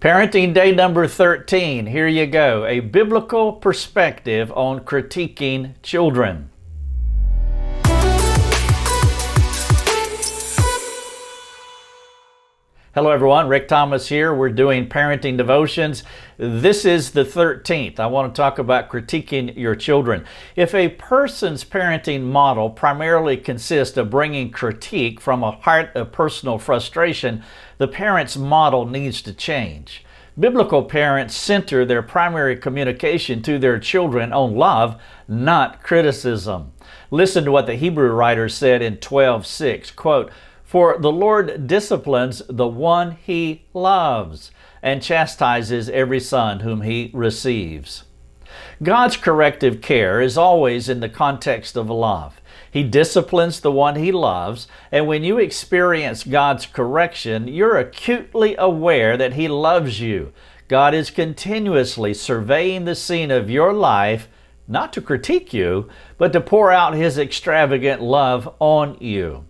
Parenting day number 13. Here you go. A biblical perspective on critiquing children. Hello everyone, Rick Thomas here. We're doing parenting devotions. This is the 13th. I want to talk about critiquing your children. If a person's parenting model primarily consists of bringing critique from a heart of personal frustration, the parent's model needs to change. Biblical parents center their primary communication to their children on love, not criticism. Listen to what the Hebrew writer said in 12:6, quote, "For the Lord disciplines the one he loves and chastises every son whom he receives." God's corrective care is always in the context of love. He disciplines the one he loves, and when you experience God's correction, you're acutely aware that he loves you. God is continuously surveying the scene of your life, not to critique you, but to pour out his extravagant love on you.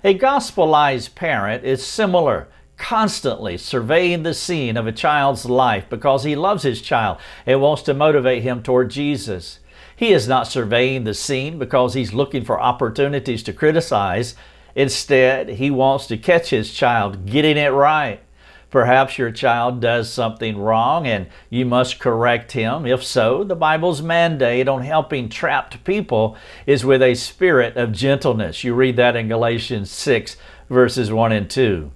A gospelized parent is similar, constantly surveying the scene of a child's life because he loves his child and wants to motivate him toward Jesus. He is not surveying the scene because he's looking for opportunities to criticize. Instead, he wants to catch his child getting it right. Perhaps your child does something wrong and you must correct him. If so, the Bible's mandate on helping trapped people is with a spirit of gentleness. You read that in Galatians 6, verses 1 and 2.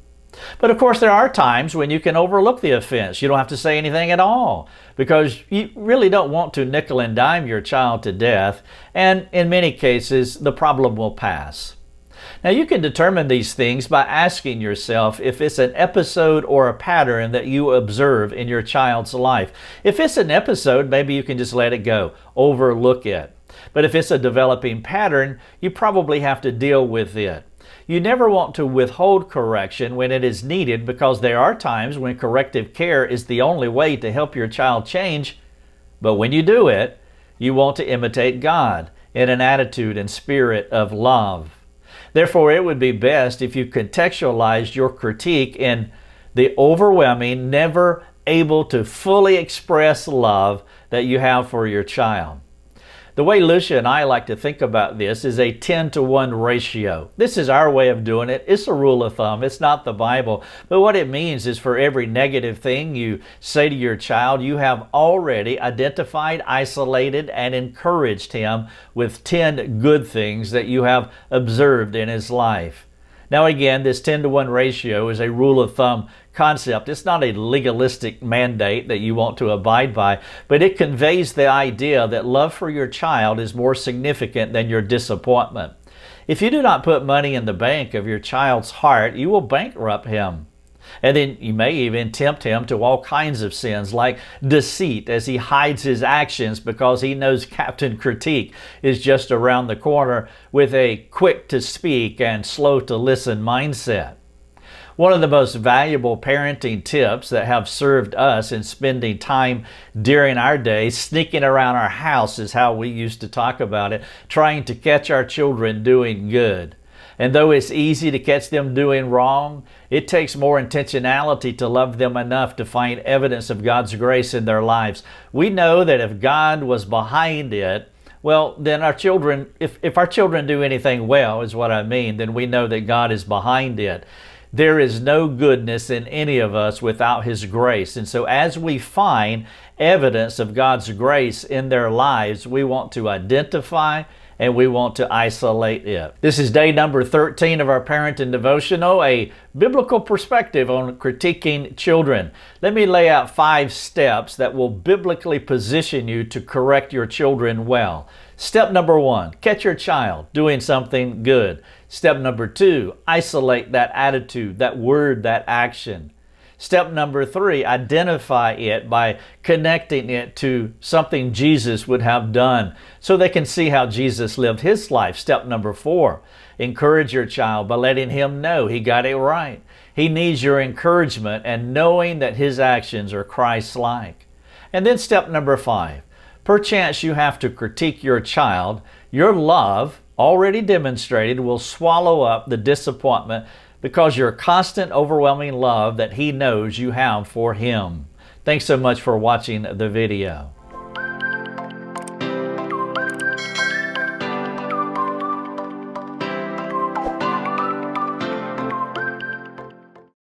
But of course, there are times when you can overlook the offense. You don't have to say anything at all because you really don't want to nickel and dime your child to death. And in many cases, the problem will pass. Now, you can determine these things by asking yourself if it's an episode or a pattern that you observe in your child's life. If it's an episode, maybe you can just let it go, overlook it. But if it's a developing pattern, you probably have to deal with it. You never want to withhold correction when it is needed because there are times when corrective care is the only way to help your child change. But when you do it, you want to imitate God in an attitude and spirit of love. Therefore, it would be best if you contextualized your critique in the overwhelming, never able to fully express love that you have for your child. The way Lucia and I like to think about this is a 10-to-1 ratio. This is our way of doing it. It's a rule of thumb. It's not the Bible. But what it means is for every negative thing you say to your child, you have already identified, isolated, and encouraged him with 10 good things that you have observed in his life. Now again, this 10-to-1 ratio is a rule of thumb concept. It's not a legalistic mandate that you want to abide by, but it conveys the idea that love for your child is more significant than your disappointment. If you do not put money in the bank of your child's heart, you will bankrupt him. And then you may even tempt him to all kinds of sins like deceit as he hides his actions because he knows Captain Critique is just around the corner with a quick to speak and slow to listen mindset. One of the most valuable parenting tips that have served us in spending time during our day sneaking around our house is how we used to talk about it, trying to catch our children doing good. And though it's easy to catch them doing wrong, it takes more intentionality to love them enough to find evidence of God's grace in their lives. We know that if God was behind it, well, then our children, if our children do anything well, is what I mean, then we know that God is behind it. There is no goodness in any of us without His grace. And so as we find evidence of God's grace in their lives, we want to identify and we want to isolate it. This is day number 13 of our parenting devotional, a biblical perspective on critiquing children. Let me lay out 5 steps that will biblically position you to correct your children well. Step number 1, catch your child doing something good. Step number 2, isolate that attitude, that word, that action. Step number 3, identify it by connecting it to something Jesus would have done so they can see how Jesus lived His life. Step number 4, encourage your child by letting him know he got it right. He needs your encouragement and knowing that his actions are Christ-like. And then step number 5, perchance you have to critique your child. Your love, already demonstrated, will swallow up the disappointment because your constant, overwhelming love that He knows you have for Him. Thanks so much for watching the video.